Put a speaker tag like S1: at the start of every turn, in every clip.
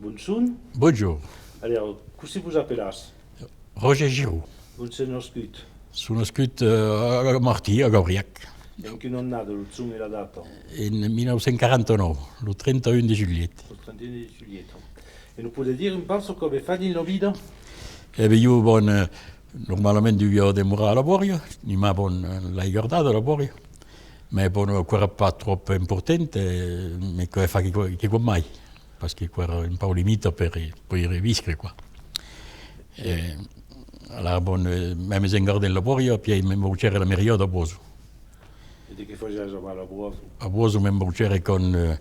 S1: Bonjour.
S2: Bonjour,
S1: Alors, comment vous appelez?
S2: Roger Giraud.
S1: Vous êtes nascut.
S2: Sono nascut a Martí, a Gauriac,
S1: En quin anno nata lo zoom e la data?
S2: in 1949, il 31 di Giugno.
S1: Il 31 di Giulietto. E non potete dire un passo come fate in la vita?
S2: E io normalmente io demoro a lavoro, ma l'hai guardato a lavoro, ma ancora pas troppo importante, ma che fa che con mai, perché era un po' limite per riviscere qua. Allora, même se guardo il lavoro, poi mi bruciare la meria da Boso.
S1: E di che facete a lavoro?
S2: A Boso mi bruciare con,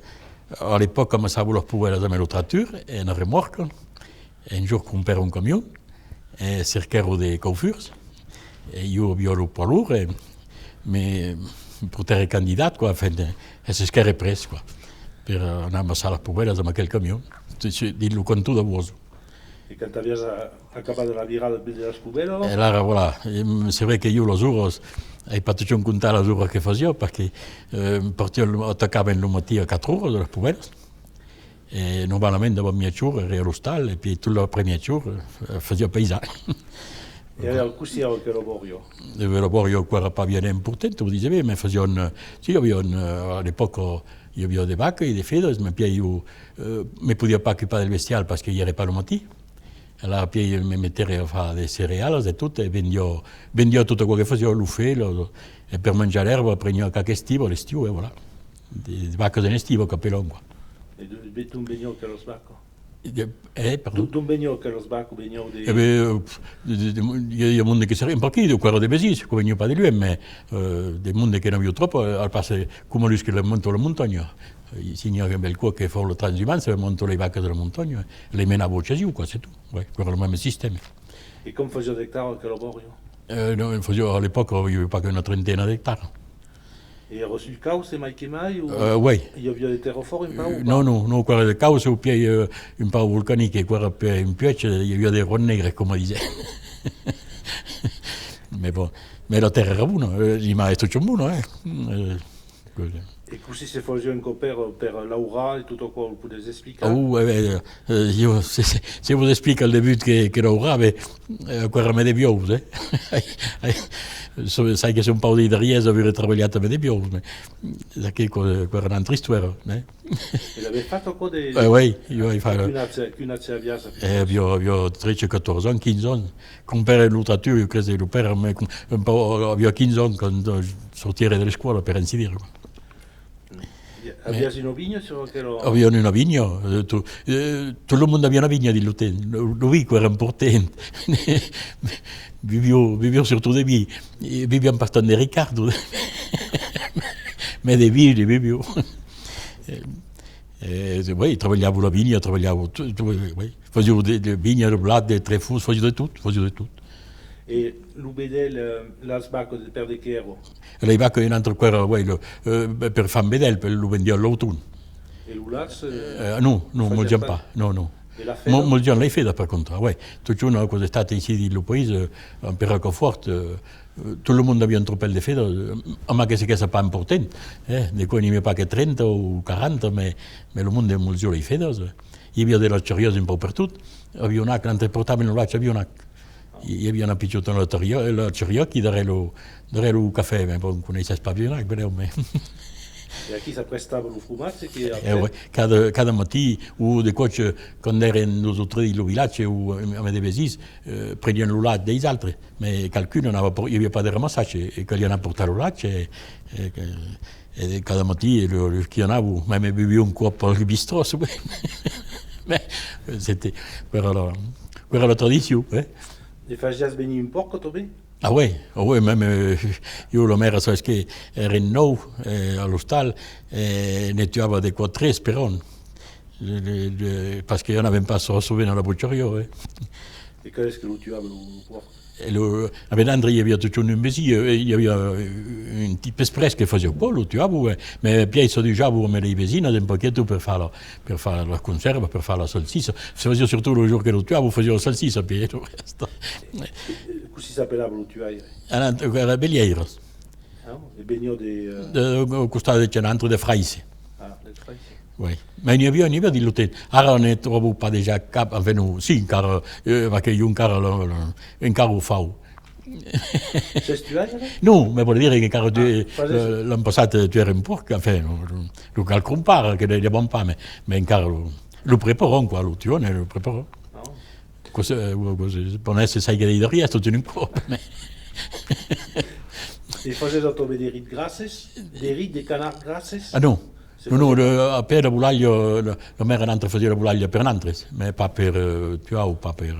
S2: all'epoca mi stavo a pure la melotrature e una remorque, e un giorno comprare un camion, e cercare dei confurs, e io avevo lo palore, mi portare candidato, quoi, e si scare preso, quoi, per andare a sala pure da quel camion, dillo con tutto da Boso.
S1: E quando avete acabato la virata della scubella?
S2: E allora, voilà, c'est vrai che io lo giuro, hai fatto un contare la giuro che facevo, perché attaccavo in mattina a 4 ore della pubella, e normalmente dopo mia giuro ero allo stallo, e poi tutta la prima giuro facevo paesano.
S1: E allora, così era che lavoro?
S2: Il lavoro ancora pas bien importante, vous disiez, mais faisons, si, à l'époque, il y avait des vaches et des fèves, mais puis io ne pouvais pas occuper del bestiale parce qu'il n'y avait pas le matin. Allora poi mi mettere a fare dei cereali e tutto, e vendivo tutto quello che facevo, l'ufelo, e per mangiare l'erba prendevo qualche stivo, l'estiu, e voilà. Di vacche in estivo, capellone qua.
S1: E tu un bagno che lo sbacco?
S2: Pardon?
S1: Tu un bagno che lo sbacco, bagno di...
S2: Eh bien, il y a monde qui s'est pas qui, de quoi des bêtises, comme il n'y a pas de lui, mais des mondes qui n'ont eu trop, à passer comme lui qui monte la montagne. Il y a un bel coup qui fait le transhumance, monte les vaches de la montagne, les mène à voce giù, quoi, c'est tout. Ouais, c'est le même système.
S1: E come facete d'hectare che lavoro?
S2: Non, à l'époque, il n'y avait pas qu'une trentaine d'hectares.
S1: E ero sul caos mai che mai?
S2: Oui.
S1: Il y avait des terraforts in pau?
S2: Non, quello del caos, ou puis un po' vulcanique, quello per un pièce, il y avait des ronds nègres, comme on disait. Mais bon, mais la terre era buona, il m'a tutto buono,
S1: E così si faceva un per Laura e tutto quello, potete spiegare?
S2: Io, se vous explique al début che Laura, ancora me de bios, sai che sono un po' di Riese, avevo lavorato a me de bios, ma che era un'altra storia,
S1: E l'avete fatto con dei...
S2: oui, io ho fatto...
S1: Che una c'è avviata?
S2: Avevo 13-14 anni, 15 anni, comprare l'ultrature, io credo che per me, avevo 15 anni quando sortire dalle scuole, per così dire.
S1: Avviasi una vigna o che lo...
S2: Avevano una vigna, tutto il mondo aveva una vigna di l'utente, lo vico era importante, vivevo surtout des vies, vivevo partendo di Riccardo, ma dei vie, vivevo. Oui, lavoravo la vigna, facevo delle vigne, delle blade, dei trefus, facevo di tutto.
S1: E l'ubedel, la sbacco del per de Chiero.
S2: Le vacche in altro quello, per fare bedel, per lo vendiamo all'autunno.
S1: E l'Ulaz?
S2: No, mangiamo pas, no.
S1: E la feda?
S2: Mangiamo le fede per contro, oui. Tutto una cosa è stata ici nel paese, per Rocafort, tutto il mondo aveva un troppo di fede, ma che c'est pas importante, di cui non è pas che 30 o 40, ma il mondo è molto di fede. Il y avait delle ceriose un po' per tutto, aveva una che portava in laccio, aveva una. Il y avait una picciota la ceria qui derrière le café, mais bon, on connaissait pas bien, mais...
S1: E a chi si prestava lo fumato?
S2: Cada matí, ou de coach, quand era en los autres del village ou a Medevesis, prenien lo lac dei altri, mais qualcuno il n'y avait pas de ramassage, et quand il y en a porté lo lac, et cada matí, qui en a, même beviamo un coup pour le bistrot, mais c'était, quella la tradition,
S1: E facevi venire un poco, tu bene?
S2: Ah oui, même io la mera sai che era in nou allo stal e nettoiava dei quattro per anno, perché io non avevo pas souvent la bocciaria.
S1: E che è che lo tuava lo porco?
S2: Avec André, il y avait tout un baiser, il y avait un type espresso che faceva un po', lo tuavo, ma poi sono di giavo come le vesine, un pochetto per fare la conserva, per fare la salsiccia. Facevo surtout le giorno che lo tuavo, facevo la salsiccia, poi il resto.
S1: Così si appellava lo tuaio?
S2: Era Bellieiros.
S1: E bagno di...
S2: Costava c'è un altro di Fraise.
S1: Ah, del Fraise.
S2: Oui. Ma n'hi havia di l'hotel. Ara ne trobo pas déjà cap, enfin, no, sí, encara, perquè jo encara ho fau.
S1: Sei tu any, ara?
S2: No, me vuol dire che encara
S1: fas
S2: l'any passat tu eri en porc, enfin, lo cal compara, che de bon pa, ma encara lo preparon, quoi, lo tione, lo preparon.
S1: No.
S2: Cosa, ponesse sai che dei ria, sto un po',
S1: E facevi Ottobre des rides grasses? Des rides, des canards grasses?
S2: Ah no, no, per la bulaglio, la mera n'altra faceva la bulaglia per n'altre, ma pas per tuau, pas per,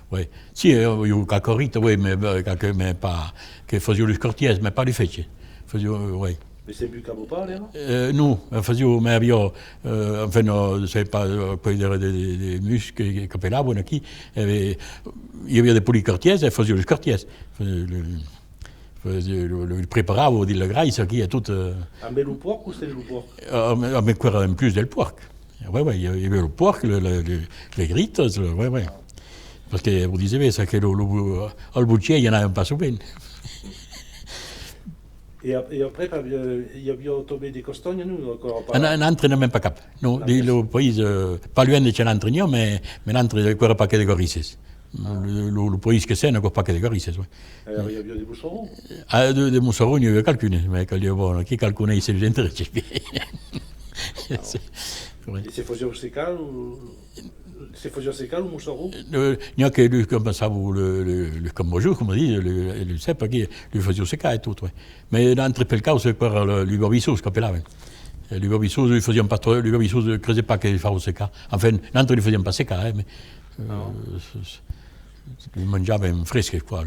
S2: ouais. Sì, io cacorita, oui, mais pas, che facevo le cortiers, ma pas li fece, facevo, ouais.
S1: Mais c'est plus qu'à vous parler, non?
S2: No, facevo, ma io, enfin, no, sai pas, quelli dei muschi che pelavano qui, io avevo dei puli cortiers e facevo le cortiers. Le preparavo di la graisse qui e tutto.
S1: Un bel porc ou c'est le porc?
S2: Mais quoi, en plus del porc. Oui, oui, il y avait le porc, les grittes, oui, oui. Parce que vous disiez, ça que le boutier, il y en a pas souvent.
S1: Et après, il y a bien Ottobre des costognes, nous, encore pas.
S2: Un altre non même pas cap. No, le pays, pas loin de c'è un altro, mais un altro è ancora pas che de gorisses. Le pays che c'est, ancora pas che de gorisses, oui.
S1: Alors, il y a bien des boucherons.
S2: Ah, de Moussaron, il y a calculé, mais qu'il y a bon, qui calcule, c'est le intérêt.
S1: Et c'est faisait au sécal ou. C'est faisait au sécal ou moucheron?
S2: Il y a que lui, comme ça, le comme bonjour, comme on dit, le sait pas qui, lui faisait au sécal et tout, ouais. Mais dans le cas, c'est par le gobissous, qu'on appelait. Le gobissous, lui faisait pas trop, le gobissous ne creusait pas qu'il faisait au sécal. Enfin, l'autre, lui faisait pas sécal, mais. Il mangiava in fresche, quoi.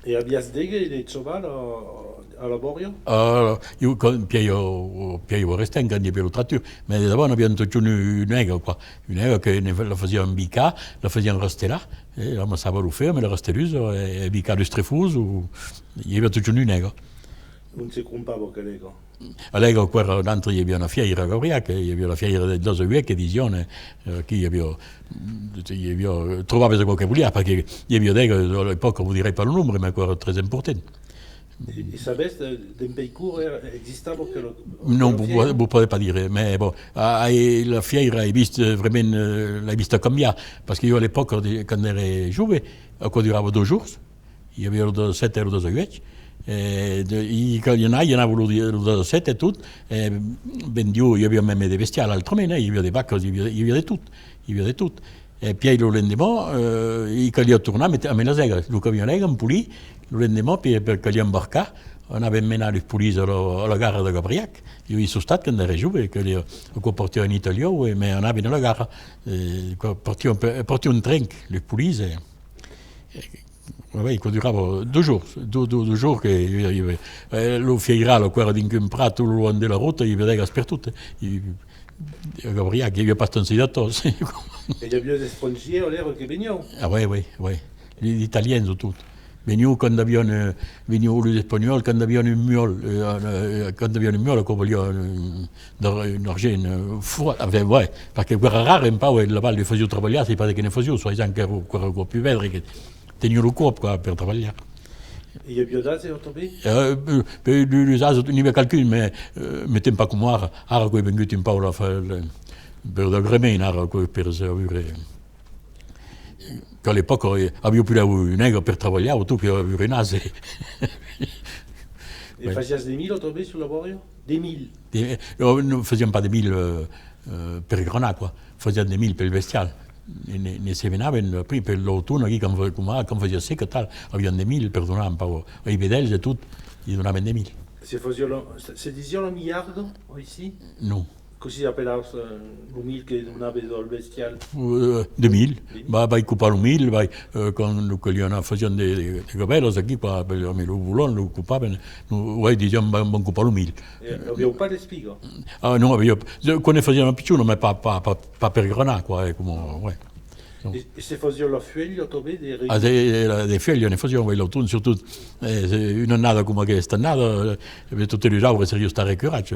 S1: Et à Biasdeghe, il est cheval à la Borio?
S2: Io piaio restare quando avevo la trattura, ma d'abord abbiamo tutto un'ega qua, un'ega che la facevano biccare, la facevano rostare, e la massava lo fermo, la rosteruso, e biccare lo strefuso, e aveva tutto un'ega.
S1: Non si compava che l'ego.
S2: All'ega qua dentro gli aveva una fiera a Gabriac, gli aveva la fiera del 2 che edizione, che aveva trovato qualche volia, perché gli aveva detto, all'epoca non direi pas le numero, ma ancora très important.
S1: Et ça baisse d'un pays court existava che lo.
S2: Non, vous ne pouvez pas dire, mais bon, la fiera, l'hai vista cambiare, parce que io all'epoca, quand ero giovane, qua durava 2 jours, il y avait le 7 et le 8, i caglianai andavano lo 7 e tutto, vendivo, io avevo même dei bestiali altramente, io avevo dei vacche, io avevo di tutto. E poi lo lendemain, i cagliò tornare a me la sera, lo cagliò lega, un pulì, lo lendemain, per cagliò imbarcare, on avait menato il pulì alla gara di Gabriac, io sono stato quando ero giovane, che lo portavo in Italia, ma on avait nella gara, portavo un treno, il pulì, oui, il durava 2 jours, 2 jours che lo fierato, quello di incomprato lo della rotta, gli vedeva spertuto. Gabriel, il y avait pas tant de temps.
S1: Et il y a bien des spongiers à l'air qui venaient.
S2: Ah oui, oui, oui. Les Italiens surtout. Venuto quando avevano gli spagnoli, quando avevano un miolo, che volevano d'argento, enfin, ouais, perché era raro un po' la valle faceva lavorare, perché che ne faceva, so anche era più verde che tenevano il corpo per lavorare.
S1: Et il y a bien d'as et Ottobre?
S2: Les as, il n'y a calcul, mais mettez pas comme moi, ara qui è venuto un po' per la gremena, ara qui per avere. Che all'epoca avevo più un'ega per lavorare, tu che avevi un as.
S1: Et faisiez des 1000 Ottobre sur la Borio? Des 1000?
S2: Non facevamo pas des 1000 per il granat, facevamo des 1000 per il bestiale. Ne se venavano poi per l'autunno, come faceva secca, avevano des 1000 per donare un po' ai vedelli e tutto, gli donavano des 1000.
S1: Se diceva le miliardo ici?
S2: No.
S1: Così si appellava le 1000 che donava al bestiale?
S2: 2000, vai coupare le 1000, vai con quelli facevano dei gabellos qui, qua, lo volevano, lo occupavano, vai diciamo, van coupare le 1000.
S1: Abbiamo pas di spigo?
S2: Ah no, quando facevano piccino, ma pas per granat, quoi, come, ouais.
S1: E se facevano la fueglia Ottobre dei
S2: Ah, dei figli ne facevano l'autunno, soprattutto un'annata come questa annata, tutte le giorni si stare curati.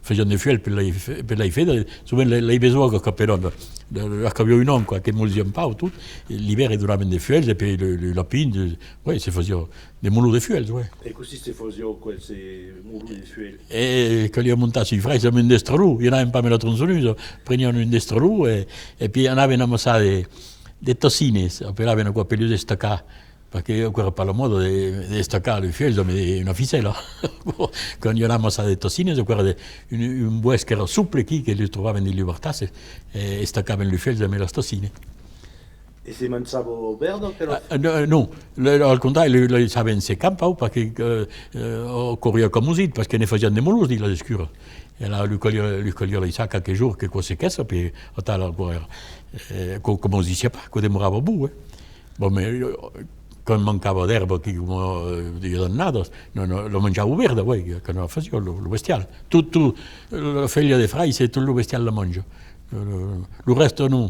S2: facevano dei fiel per la fede, souvent le besoin che però aveva un an che molti un po' tutto, l'hiver duravano dei fiel e poi le lapine, ouais, si facevano dei mulu di fiel, ouais.
S1: E così si facevano questi mulu di fiel?
S2: E che li montassi i frasi, siamo in destrolù, io non me la tronzoluso, prendevano in destrolù e poi andavano a mossare dei tossine, operavano qua per li staccare. Perché io ancora parlo modo di staccare il fiel, come una ficella. Quando io ammassavo le tossine, c'era un bues che era souple qui, che li trovavano in libertà, e staccavano il fiel come le tossine.
S1: E si mangiava verde o
S2: no, al contrario, li savano in campo, perché corria come così, perché ne facevano dei molluschi, la scura. E là, lui coglieva i sacchi qualche giorno, che cosa che puis a tale ancora, come on si pas, che demorava bu. Bon, mais quando mancava d'erba, che di dannato, lo mangiavo verde, che non faceva lo bestiale. Tutto la foglia di frai, se tutto lo bestiale lo mangia. Il resto no.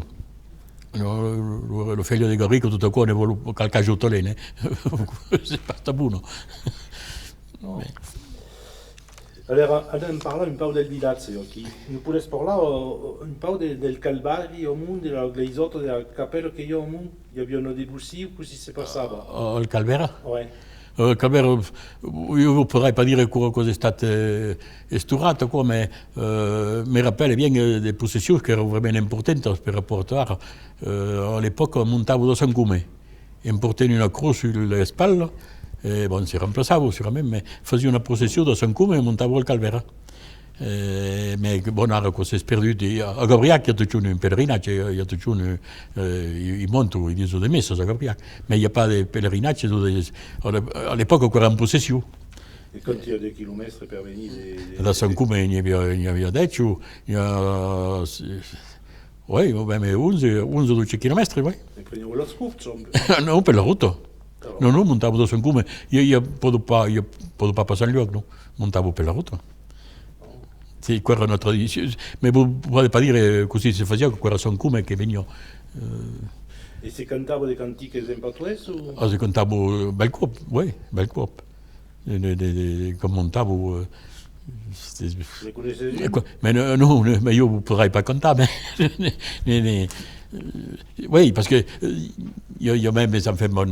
S2: Lo figlio di Garrico tutto qua ne vuole qualche giuttolene. C'est pas buono.
S1: No. Allora, andiamo a parlare un po' del villaggio qui. Mi puoi parlare un po' del Calvario, della glisotto, del cappello che io abbiamo debussito, così si passava.
S2: Il Calvera?
S1: Oui.
S2: Il Calvera, io ne pourrais pas dire cosa è stato esturato, ma mi rappelle bien des possessions che erano veramente importanti per rapportare. All'epoca montavo da San Cume, e portavo una croce sulle spalle. Bon, si remplaçava sicurament, mais faisait una processió de Sant Cume e montava el Calvera. Mais bon, ara que s'és perdut, a Gabriac hi ha tot un pelerinatge, hi ha tot un, i monto, i diso de messes a Gabriac, mais hi ha pas de pelerinatge, a l'epoca que era en processió.
S1: E quanti de chilometri per venire?
S2: Da Sant Cume n'hi havia 10, n'hi ha... Oui, mais 11-12 chilometri, oui.
S1: E prendevo la scurcia?
S2: No, per la ruta. No, montavo da Sant Cume. Io posso pas passare il luogo, no? Montavo per la ruta. Sì, quella era una tradizione. Ma vuole pas dire così si faceva, quella Sant Cume che veniva.
S1: E si cantava dei cantiche sempre
S2: o? Si cantavo bel cop, oui, bel cop. Come montavo...
S1: Le conoscevi?
S2: Mais non, mais io potrei pas cantare, mais... Oui, parce que io même ça me fait mon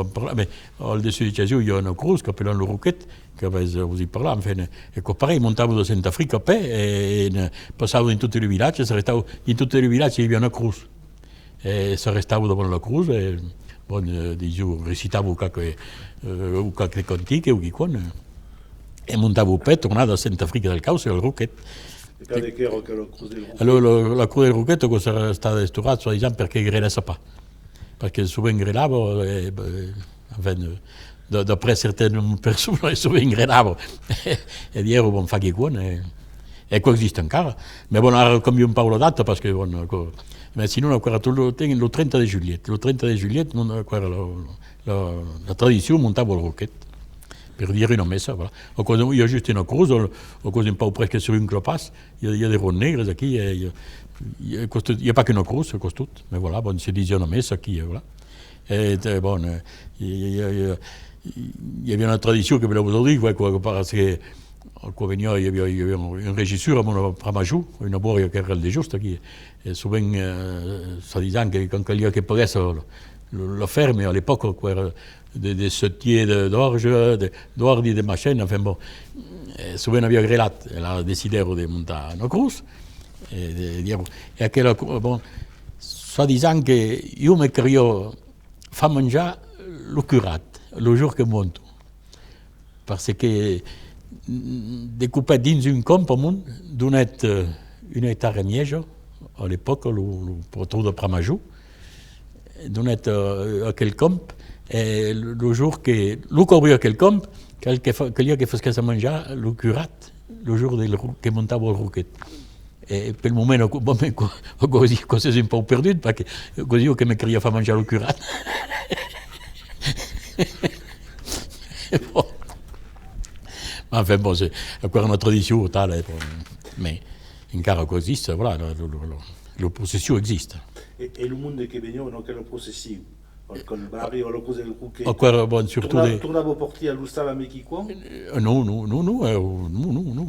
S2: parler, mais au-dessus de Jésus, il y a une croix qui s'appelle le Rouquet, che vous y parlez, enfin, et que pareil, montavo da Centrafrica a pé, e passavo in tutti i villaggi, in tutti i villaggi il y a una croix. E se restavo davanti alla croix, e bon, io recitavo qualche cantiche o chi con, e montavo a pé, tornavo da Centrafrica del Caos e al Rouquet.
S1: E per che era che la croce del Rouquet?
S2: Allora, la croce del Rouquet era stata esturata, soi disant, perché grenava pas. Perché souvent grenava, d'après certaines persone, souvent grenava. E di ero bon fa che con, e qua esiste ancora. Ma bon, ara cambiò un po' la data, perché bon, ma sinon ancora il 30 di Giulietto. Il 30 di Giulietto, la tradizione montava il Rouquet. Per dire una messa, voilà. Il y a juste une croix, un peu presque sur une clopasse, il y a des ronds nègres ici, il n'y a pas qu'une croix, c'est tout. Mais voilà, bon, c'est disait une messe qui, voilà. Et bon, il y avait une tradition que aujourd'hui, parce que quand veniva, il y avait une régisseur à Pramajou, une boria qui era de juste qui, et souvent, ça disait que quand il y a qui paraissait la ferme, à l'époque, des settiers d'orge, d'ordi, de machines, enfin bon, souvent aveva grelat, elle a décidé de monter una cruz, e aquella, bon, soi-disant que io me queria fa mangiare lo curat, le jour que monto, parce que découpé dins un camp amunt, donet un hectare e miege, à l'époque, le poteau de Pramajou, donet aquel camp, e el jour que lo cobria aquel camp, calia que fes a menjar lo curat, el jour que montava el Rouquet. E per il momento così un po' perdut, perché così io che mi queria far mangiare lo curat. Bon. Ma enfin bon, c'est ancora una tradizione tale, ma encara così, voilà, la possession esiste.
S1: E il mondo che venivano che lo possessivo? Con Bari o le cose del cucche.
S2: Ancora, bon, surtout...
S1: Tornavo a portare all'ustale a Mechiquon?
S2: No.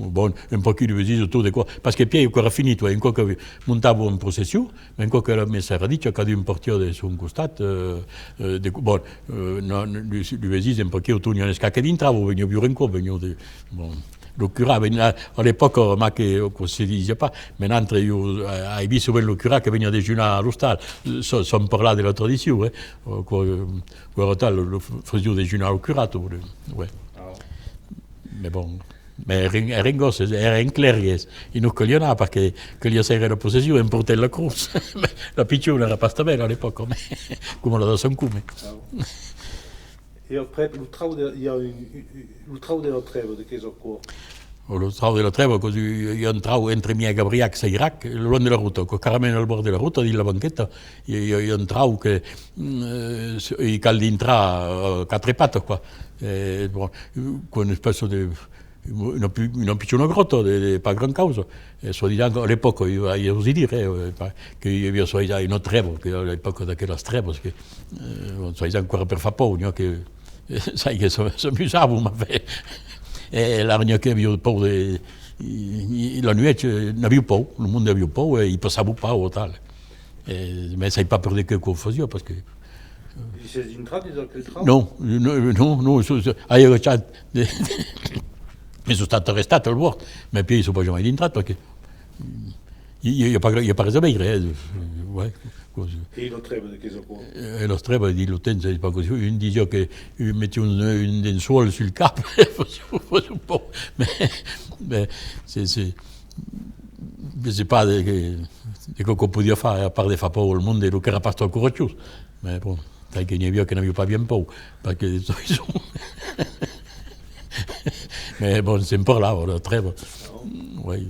S2: Bon, un po' di vezes tutto de qua. Perché poi ancora finito, in qualche montavo un procession, ma in qualche la messa radice che un portiere su un costato, bon, lui vezes un po' che tu non scacca d'intravo, venivo più in qua, venivo de, bon. Lo cura, all'epoca, ma che si dice pas, mentre io hai visto quello cura che veniva a degiunare all'ostal, sono parlato della tradizione, quello tal, lo facevo degiunare al curato, ouais. Mais bon, mais Ringos era in clergues, in Uccogliona, perché quelli era la possessione in Portella Cruz, la picciona era pasta bella all'epoca, come la da San Cume.
S1: E après, il y a le travail de la trêve de Cheso qua.
S2: Lo travo della Treva, così io entravo entre mia Gabriax e Iraq, lungo della ruta, con caramelo al bordo della ruta, di la banchetta, io entravo che i caldi entrava a quattro patte qua, con spesso una piccola grotta, per gran causa, e so dicendo all'epoca io osi dire che io so già in Trevo, che all'epoca da quella Trevo, che non so già ancora per fare paura, che sai che sono più savo, ma e l'argna che avevo paura, la nuit n'avevo paura, il mondo aveva paura e io passavo paura tale. Ma sai pas per che confusione, perché...
S1: Sei entrato in quel travo?
S2: No, io mi sono stato arrestato al bordo, ma poi sono pas mai entrato perché io pas sapere, così.
S1: E lo trebo di Cheso qua?
S2: E lo strebo di l'utenza è pas così, un diceva che metti un lenzuolo sul capo e fosse un po', ma c'est pas che cosa podia fare, a part di fare paura al mondo, lo che era passato ancora più, ma bon, sai che ne avevo che non avevo pas bien paura, perché mais bon, c'est pas là, la trêve. Oui.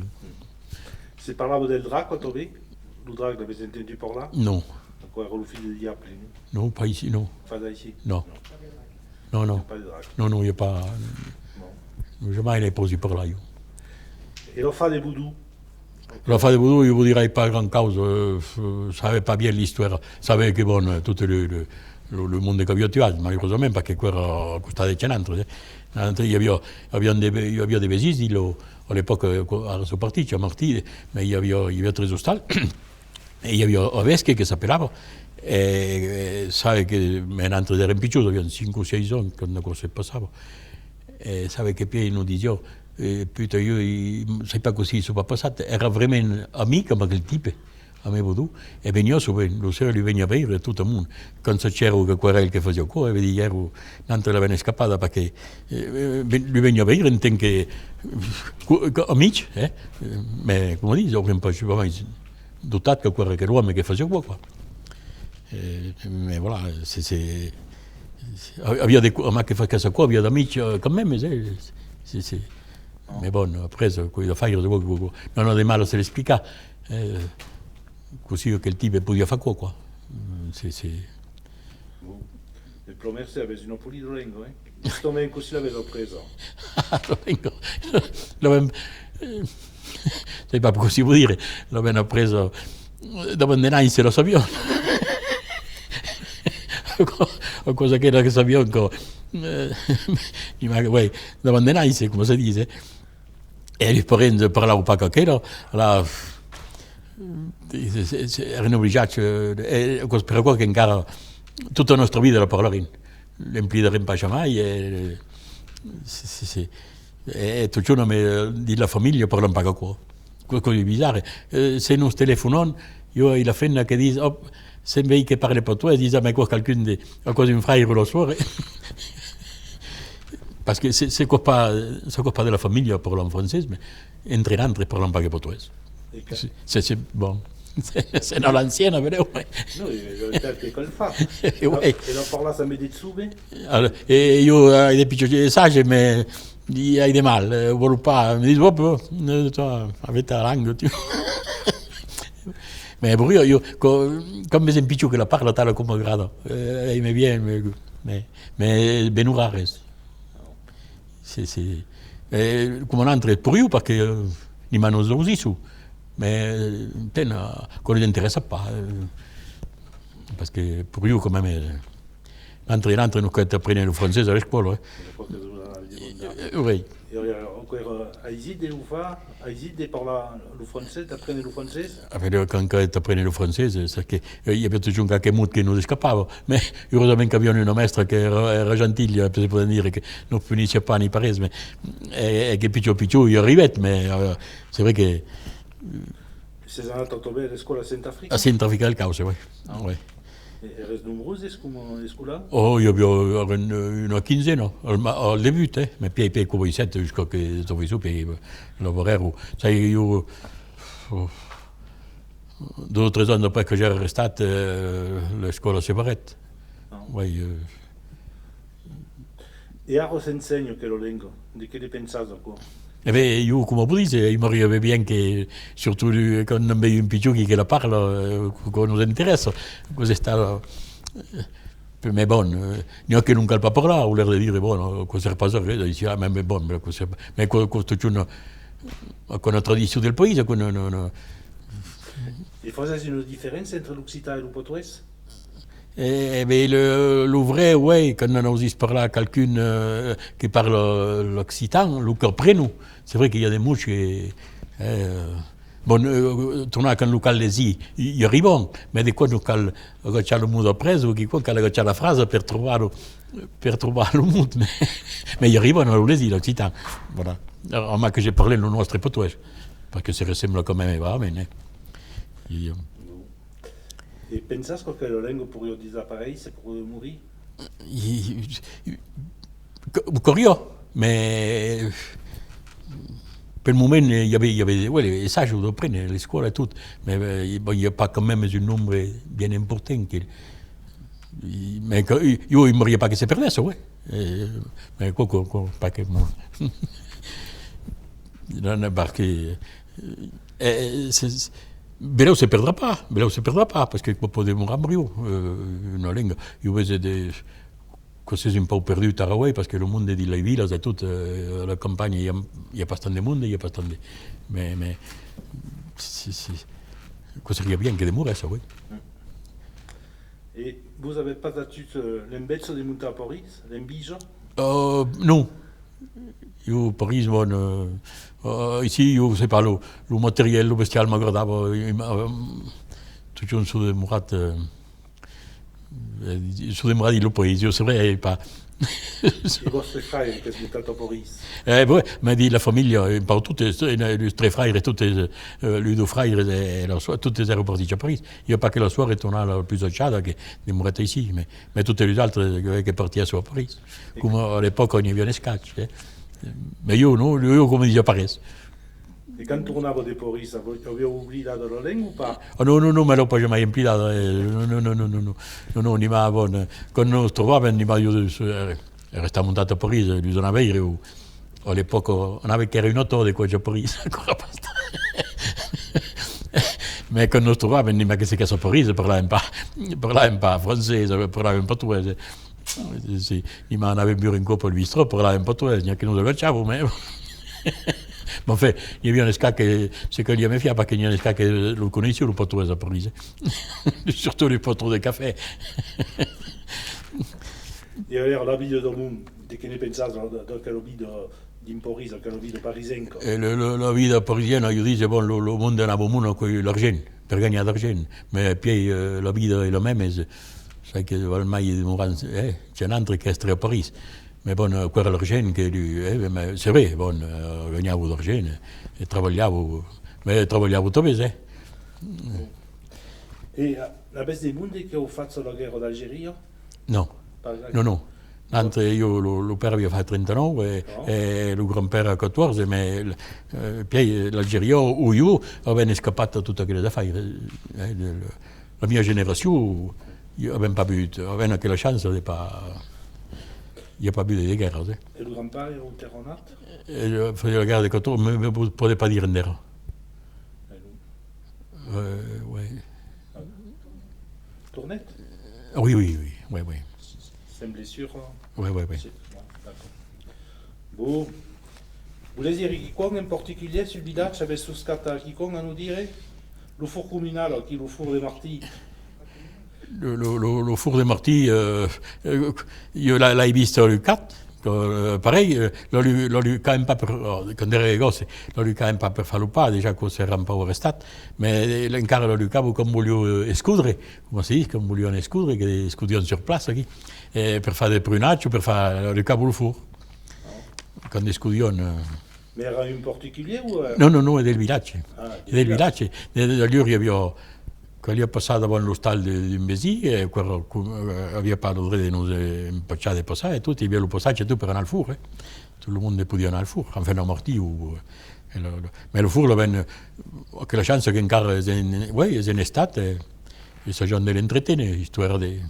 S1: Si parlavo del drago, Tobi? Le drago, l'avete entendu parler?
S2: Non.
S1: Quoi, le fils de diable?
S2: Non, pas ici, non.
S1: Pas ici?
S2: Non. Non.
S1: Pas de drago.
S2: Non, il n'y a pas. Non. Jamais il est posé par là.
S1: Et le fa de Boudou?
S2: La fa de Boudou, je vous dirais pas grand cause. Je ne savais pas bien l'histoire. Je savais que bon, tout le monde che avevo tuato, malheureusement, perché era costato cenantro. Il y avait des bêtises, à l'époque, à ce parti, à Marty, mais il y avait très hostile. E io avevo Oveschi che sapevamo, e sai che mentre era impicciuto, avevano 5 o 6 anni quando cosa passava, e sai che poi non diceva, puta io, sai pas così, sono passato, era veramente amica, ma quel tipo, a me Vodù, e veniva subito, lo sera lui veniva a bere, tutto il mondo, quando c'era che querel che faceva qua, e vedi, ero, tanto l'aveva scappata perché lui veniva a bere, in che amici, ma come dice, un po' ci va mai, dotato che l'uomo che faceva qua. Mais voilà, aveva des ma che fa casa qua, aveva amici quand même, mais bon, après quello fare non ho di male se l'esplica, così che il tipo podia fare qua.
S1: Il promesso aveva un po' di Lorengo, Questo me così l'avevo preso.
S2: Sai pas così vuol dire, l'avevano preso dopo andare se lo sapevano. O cosa che era che sapevano, dopo andare come si dice, e gli parenti parlavano poco che era, erano obbligati, per quello che ancora tutta la nostra vita la parlavano, l'implicheremo pas mai, e tutto il nome della famiglia parlano poco qua. Qualcosa di bizarre. Se non telefonano, io ho la fenna che dice, se vedi che parla per te, dice, ma qua qualcuno di qualcosa in frère lo suore. Perché se quoi pas della famiglia parlano francese, ma entre l'altro parlano poco portoghese. C'est bon. C'est dans l'ancienne, vedete?
S1: No, perché col fa. E non parla a me di Tsube?
S2: Io ho dei piccoli saggi, ma hai di male, vuole pas, mi dice, avete la langue, ma pure io, come se picciò che la parla tale come grado, mi viene, ma ben rare. Come un altro, pure io, perché non mi hanno usato su. Mais quello non interessa pas, parce que pour eux, quand même, l'altro non che apprendere il francese alla scuola. Oui.
S1: A Isid où va? A Isid parla le français, t'apprenais le français?
S2: Quand tu apprends le francese, c'est che il y avait toujours qualche mot che non scappava, ma heureusement che avevano una maestra che era gentile, si può dire che non finisce pas ni paese, ma che picciò io arrivai, ma c'est vrai che
S1: C'est ça, t'as tombé à l'école à Saint-Afrique?
S2: a Centrafrica del Cauce, oui. Oui.
S1: Et reste nombreuses, est-ce là?
S2: Oh, io avevo una quinzena al debutto, ma poi come i 7 jusqu'à che sono su per lavorare. Sai, io 2 o 3 anni dopo che c'era restato, la scuola si è parata.
S1: E a cosa insegno che lo leggo? Di che ne pensate qua?
S2: Eh beh, io come buddhiste, il mi arriva bien che, surtout quando abbiamo un piccolo che la parla, che non interessa, cosa sta... Mais bon, neanche non calpa parlare, vuol dire, bon, cosa è passato, dice, ah, ma bon, ma questo c'è una tradizione del paese,
S1: E forse c'è una differenza entre l'Occitan e il portoghese?
S2: Eh bien, le vrai, oui, quand on ose parler à quelqu'un qui parle l'occitan, le comprend. C'est vrai qu'il y a des mots qui... bon, tornare con local lesi, gli arrivano, ma di quando c'è il modo preso, che quando c'è la frase per trovare il mood, ma gli arrivano a lesi, l'occitan. Voilà. Alors, moi que j'ai parlé le nostro portoghese, parce que ça ressemble quand même vraiment.
S1: E pensas que la langue pourrait disparaître pour mourir?
S2: Curieux, mais per il momento il y avait ouais, ça je dois prendre les scuole et tout, mais bon, il n'y a pas quand même un nombre bien important. Mais io il ne pas que c'est perdu, ouais. Mais quoi, pas que moi. Parce que Beleu se perdra pas, parce que podem mourir una langue. Io vedo des coses un peu perdues a Hawaii, parce que le monde de les villes et tout, la campagne, il y a pas tant de monde, il y a pas tant de... Mais cosa seria bien que de mourir, ça, oui.
S1: Et vous avez pas battu l'embezzo di Montaporis, l'embigio?
S2: Non. Io Paris, bon, ici, io sais pas, le matériel, le bestial mi guardava, tutto un su de murat, il paese, io saprei pas.
S1: I vostri fratelli che sono stato a Paris?
S2: Oui, ma di la famiglia, un po' tutte, i 3 frères, tutti, i 2 frères, tutti erano partiti a Paris. Io pas che la soirée tornava più acciata che di morata ici, ma tutte le altre che partivano a Paris. Come all'epoca non aveva scacci. Ma io no, io come dice a Paris.
S1: E quando tornavo di Paris, avevo oubliato la lingua o pas?
S2: Non, ma l'ho pas jamais implicato. Non, ni ma bon. Quando nos trovavamo, ni ma io restavo montato a Paris, bisogna avere, all'epoca, non aveva che era un auto di qua a Paris, ancora basta. Ma quando nos trovavamo, ni ma che si chiama a Paris, parlava un po' francese, parlava un po' portoghese. Sì, ma non aveva più in coppa il bistro, parlava un po' portoghese, neanche non lo facciamo, ma... Ma fait, il y avait un escaque, c'est que il y avait fiable, parce qu'il y a un escaque, le connaissez, le portugais à Paris. Surtout les poteaux de café.
S1: E allora la vita del mondo, di che ne pensate della vita di Paris, della vita parisienne?
S2: La vita parisienne, io dico, bon, le monde è un mondo con l'argent, per guadagnare l'argent, ma poi la vita è la même, sai che ormai c'è un altro che è a Paris. Mais bon, quello l'argent che lui, c'est vrai, bon, guadagnavo l'argent e travagliavo troppo,
S1: E la base dei mondi che ho fatto la guerra d'Algeria?
S2: No. L'altro io lo père aveva fatto 39 e il grandpère 14, ma poi l'Algeria o io avevano scappato tutte quelle affaire. La mia generazione avevamo pas avevano anche la chance di pas... Il n'y a pas eu de guerre.
S1: Et le grand-père est au terronat?
S2: La guerre de 14, mais vous ne pouvez pas dire une guerre. Oui.
S1: Tournette?
S2: Oui.
S1: C'est une blessure?
S2: Oui.
S1: D'accord. Bon. Vous voulez dire quiconque en particulier sur le village avait souscata quiconque à nous dire? Le four communal, qui le four des martyrs?
S2: Le le four de Marty, io l'hai visto al cat, pareil, l'ho quand même pas quand ero gosse, l'ho quand même pas per farlo pas, déjà che era un po' arrestat, ma encara l'ho cavo come voglio escudere, come si dice, come voglio escudere, che escudiamo sur place qui, per fare del prunaccio, per fare le cavo al four. Quand escudiamo.
S1: Mais era un particulier ou
S2: No, è del villaggio. È del villaggio. Allora abbiamo quelli passato davanti allo stallo di un mesi e aveva parlato di noi impacciati e passare e tutti abbiamo passato tu per andare al four. Tutto il mondo poteva andare al four, enfin un martì ma il four venne che la chance che ancora è in estate e se gente l'entretene, storia di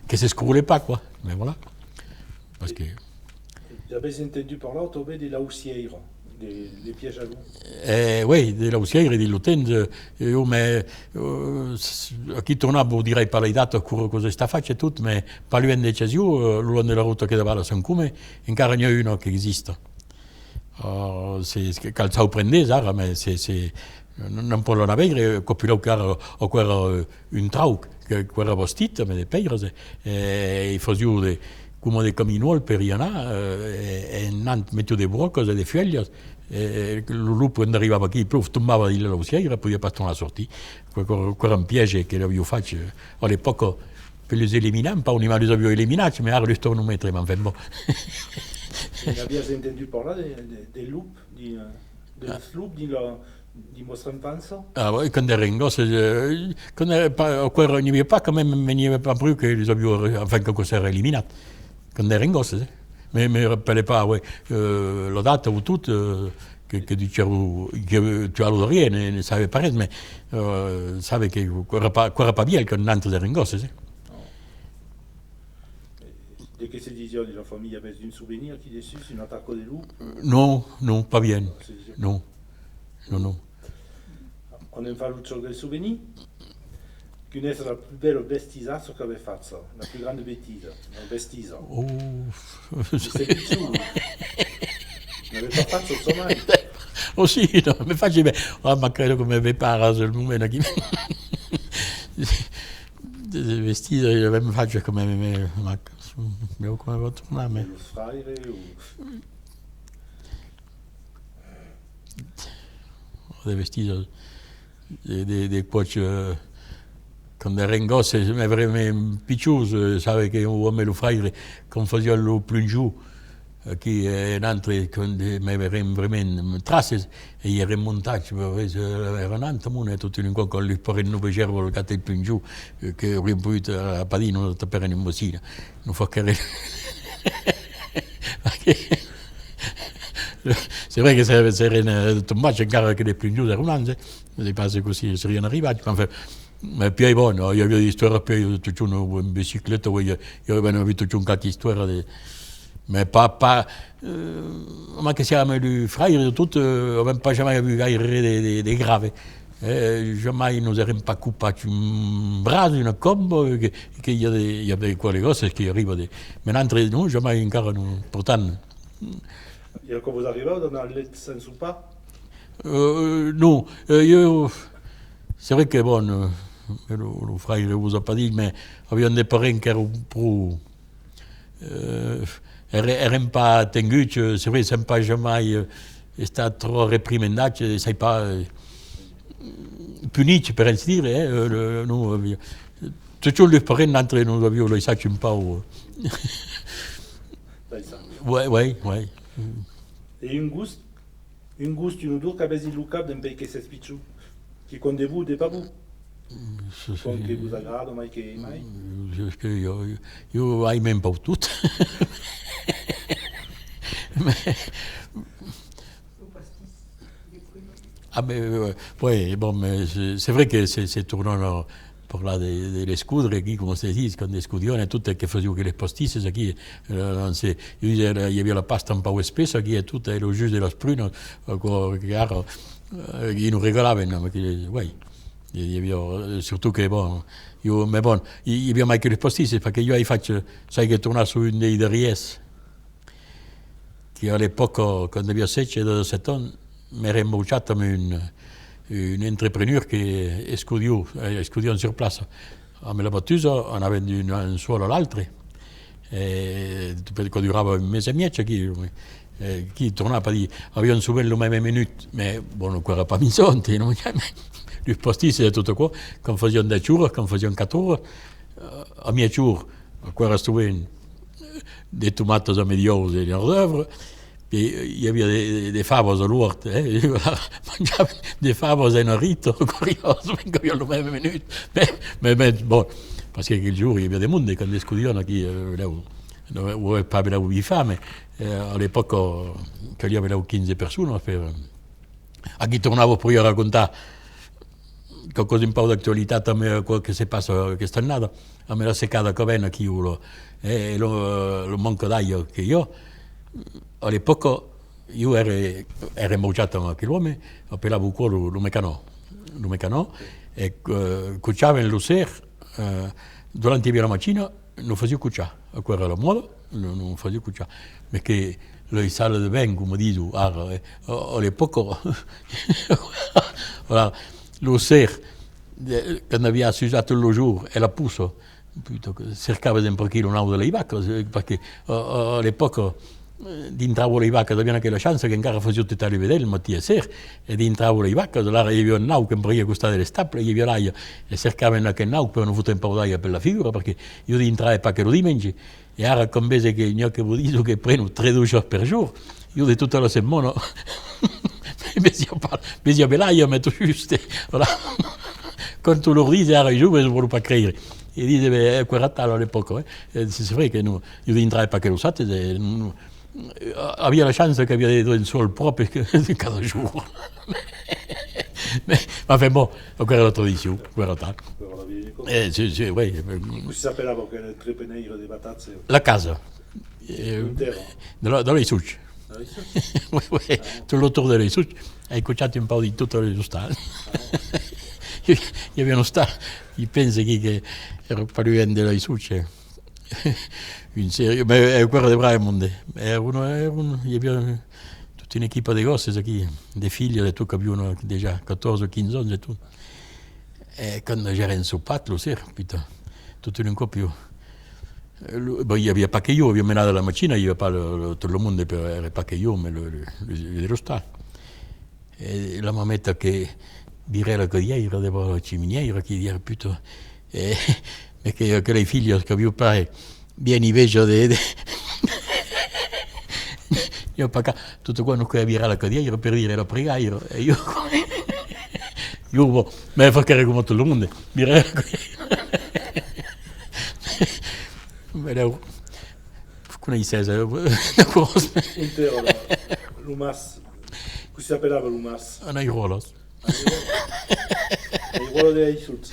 S2: che si scroule pas quoi. Mais voilà. Parce que
S1: J'avais entendu par là autour des lausières, des pièges à loups.
S2: Oui, des lausières et des lutins. Mais qui tornavo direi per le date cosa sta facendo e tutto, ma per lui invece io, l'uomo della rotta che davano a San Come, ancora ne è uno che esiste. Se calzao prende, ma se non può non avere, copilò che era un trauc, che era vestito, ma dei peires, e faceva come dei caminuoli per Iana, e metteva dei brocos e dei foglie, e il lupo quando arrivava qui, il tombava di lausiera e poteva pas tornare a sortire. Quello era un piège che l'avevo fatto all'epoca per les eliminare, pas on les avevo eliminati, ma ora li sto non mettere, ma enfin bon.
S1: Abbiate entendu parlare dei lupi, dei lupi di vostra infanzia?
S2: Ah oui, quand ero in gosse, quand non n'y avait pas quand même, mais il n'y avait pas plus que les avevo, enfin que ça era eliminato. Quand ero in gosse, mais me rappelais pas, ouais, la data ou tout, che dicevo, che tu all'oria ne savais pas, mais savais che era pas bien quand Nantes ero in gosse.
S1: Dès que ces décisions de la famille, il y avait un souvenir qui dessus, une attaque des loups?
S2: Non, pas bien. Non.
S1: On a fait l'autre chose del souvenir? Quelle est la plus belle bêtise che aveva fatto? La più grande bêtise? Una bêtise?
S2: Oh,
S1: C'est tout. Non aveva pas fatto so mai.
S2: Oh sì, no, mi faccio bene. Ma credo come mi pare sul momento che vestito io mi faccio come come va a tornare.
S1: Lo fraire
S2: Dei vestiti dei cuoci quando ero in gosse mi avrebbe piccioso, sai che un uomo lo fraire con faceva lo più in giù qui in altri mi avrebbe veramente trasse e gli era montato era un altro mondo e tutto in qua con il porre non vegevo lo catto più in giù che avrei potuto a padino per in bocina non fa che c'est vrai que c'est tombato ancora che le più in giù era un anno dei passi così si erano arrivati ma più è buono io avevo di storia più tutto in bicicletta io avevo visto un cacchio di storia ma che siamo di fraire tutto avevamo pas jamais vu gaire di grave jamais nous eravamo pas coupati un braso una combo che il y avait quelle cose che arriva ma l'altre non jamais ancora non portando.
S1: Et quand vous arrivez, vous donnez un lait sans soupa?
S2: Non, c'est vrai que bon, le frère ne vous a pas dit, mais avions des parents qui étaient pour. N'étaient pas tenus, c'est vrai, c'est pas jamais été trop réprimandés, c'est pas punis, per ainsi dire. Nous, tous les parents d'entre nous avions les sacs un peu. Ouais.
S1: Et un gust, une odeur qu'avez il lucap d'un pays qui s'explique, qui compte vous, des pas vous. Comme que vous agrade, mai que mai.
S2: Io hai même pas tout. Ah mais ouais, bon, mais c'est vrai que c'est tournant pour là delle scudre qui come si dice con le scudione tutte che facevano che le postisse qui il y avait la pasta un po' spessa qui e tutto e lo jus della spruna che non regalavano ma che surtout che bon mais bon il y avait mai che le postisse perché io faccio sai che tornare su un dei derriès che all'epoca quando avevo 7 anni mi era imbocciato un entrepreneur qui est studiant sur place me la battusa, on avait un suolo all'altro, che durava un mese e mezzo, chi tornava a dire, avevano subito le même minute, mais bon, ancora pas mis sonti, non? Lui postisse e tutto qua, quand facevano 10 ore, quand facevano 4 ore, a mia ore, ancora stavano des tomates mediose e hors d'œuvre, il y avait des favos all'uorto, mangiavano des favos e un rito, curioso, vengono le même minute, mais bon, parce que quel jour, il y avait des monde quand discutevano qui non pas avevo di fame, all'epoca che io avevo 15 persone, a chi tornavo poi a raccontare qualcosa un po' d'attualità a me, quello che si passa quest'annata, a me la seccata che viene chi lo manco d'aglio che io, all'epoca io ero imbocciato con quell'uomo, appellavo quello lo meccanò, e cuciava in l'usser, durante la mattina non facevo cuciare, a quella era la moda, non facevo cuciare, perché le sale de bain, come dico, all'epoca, voilà, l'usser, quando aveva usato il jour, e la puso, cercava sempre chi non aveva le vacche, perché all'epoca dintravo le vacche, aveva anche la chance che ancora facevo tutta le vedere il mattino e sera, e dintravo le vacche, allora io avevo un nau che mi costava delle stappe, io avevo l'aia, e cercavo anche un nau per non fare un po' d'aia per la figura, perché io dintravo perché lo dimensi, e ora come che io che vi dico che prendo 3 douche per giorno, io di tutta la settimana, mi per l'aia, metto giusto, voilà. Quand tu lo dici, ora io non voglio pas credere. E dice, è 40 anni all'epoca, c'est vrai che io dintravo perché lo sapete, aveva la chance che aveva detto il suolo proprio cada giorno. Ma fait bon, ancora la tradizione, guarda tanto. Sì, oui.
S1: Si sapeva che era il trepeneiro di Batazze?
S2: La casa, dans les souches. Oui, tout autour de les souches, hai cuciato un po' di tutte le sostanze. Io avevo uno stato, io penso che ero parente delle souches. In serio, ma è quello di Raimond, il y avait tutta un'equipe di gosses qui, des figli e tutto che avevano già 14-15 anni e tutto. E quando c'era in soppato, lo sera, tutto in coppio. Bon, il n'y avait pas que io, avevo menato la macchina, il n'y avait pas tout le monde, era pas que io, ma lo stato. E la mametta che virava la codiera, devant la ciminiera, che diceva, putain, perché le figlie che avevo pare, bien invece di... Io tutto quando che virava la codiera per dire la preghiera, e io ma fa che come tutto il mondo, virava la codiera. Vedevo, come dice,
S1: l'umas, come si appellava l'umas?
S2: Anairolos.
S1: Anairolos dei Souches.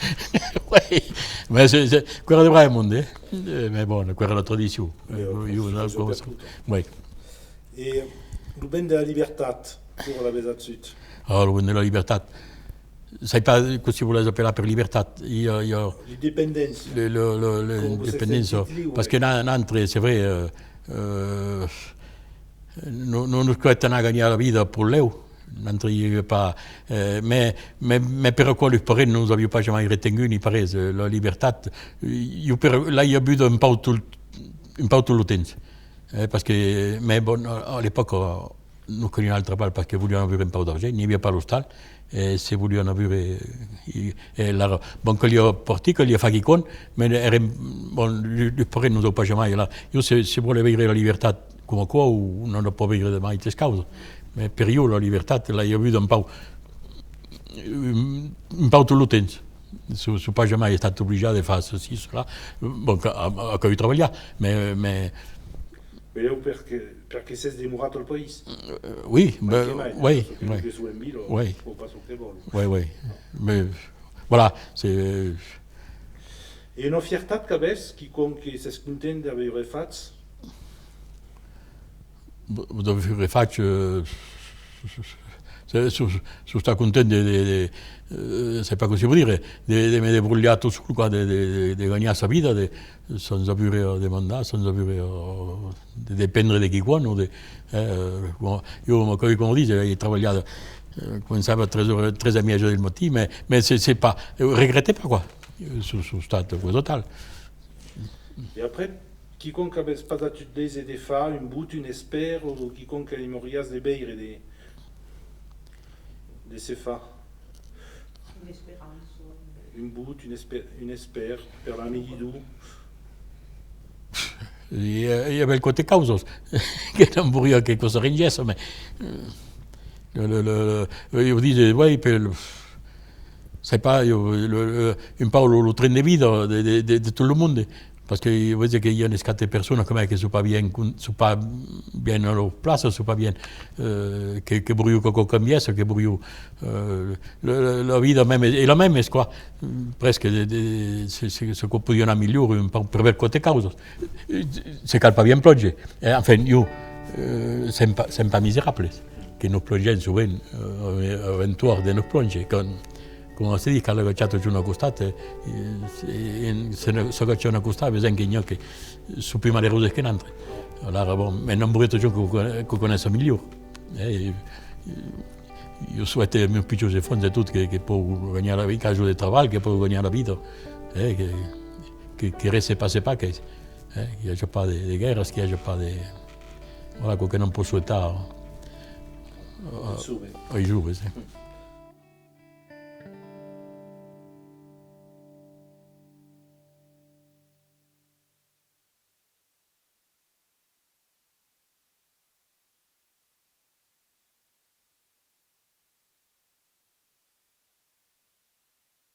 S2: Oui, mais c'est quella di Raimond, mais bon, quella è la tradizione. Oui.
S1: E le ben de la libertà, pour la Besa Sud.
S2: Ah, le ben de la libertà. Sai pas cosa si vuole appellare per libertà?
S1: L'indipendenza.
S2: L'indipendenza. Perché n'altre, c'est vrai, non scoetta a gagnare la vita per lei. Mais per quello che non abbiamo pas jamais retenu ni paese la libertà. Là, io ho avuto un po' tutto il tempo. Perché, mais bon, all'epoca non con un'altra parte perché volevano avere un po' d'argento, non aveva pas lo stal, e se volevano avere bon che li ho portati, che li ho fatti con, ma il pare non lo faccio mai là. Io se vuole avere la libertà come qua, non lo può avere mai te cause, ma per io la libertà l'ho avuta un po' tutto il tempo. Non sono mai stato obbligato a fare così, là, bon, a cui lavorare, ma
S1: perché si è sdemorato il paese?
S2: Oui,
S1: oui.
S2: Mais voilà, c'est...
S1: E una fiertà che avesse chiunque si scontenta di aver fatto?
S2: Di aver fatto... Sono contento di sai pas cosa si può dire, di me debrugliato sul qua, di guadagnare la vita, senza avere demandare, senza avere di dipendere da chi quando. Io, come dice, ho lavorato, cominciavo a 3h30 del mattino, ma c'est pas, regrettez pas quoi. sono stato totale.
S1: Et après, quiconque avait pas d'utiliser des fa, un but, un espère, ou quiconque a morias de beire de ces fa.
S3: Une espérance.
S1: Un but, un espère, per l'amiguidou.
S2: Il y avait le côté causos, che non voglio che cosa rendesse, ma io dico, oui, c'est pas, un po' lo train de vida de tout le monde, parce que je veux dire qu'il y a des personnes comme qui ne sont pas bien à leur place, ne sont pas bien, que brûlent quelque cambiesse, que brûlent la vida même est la même, quoi, presque, ce qu'on peut dire améliorer per quel côté cause. C'est qu'elle pas bien plongé. Enfin, io, c'est pas misérable, que nos plongeurs souvent, avventure de nos plongeurs. Come si dice, che alla cacciata c'è una costata, se c'è una costata, per esempio, che su prima le rose che non entra. Allora, bon, mais non burrito ciò che conosce migliore. Io souhaite ai miei piccoli fondi tutto che può guadagnare la vita, caso di lavoro, che può guadagnare la vita, che reste pas che il n'y a pas de guerre, qu'il n'y a pas de... Voilà, che non può souhaitare ai giovani.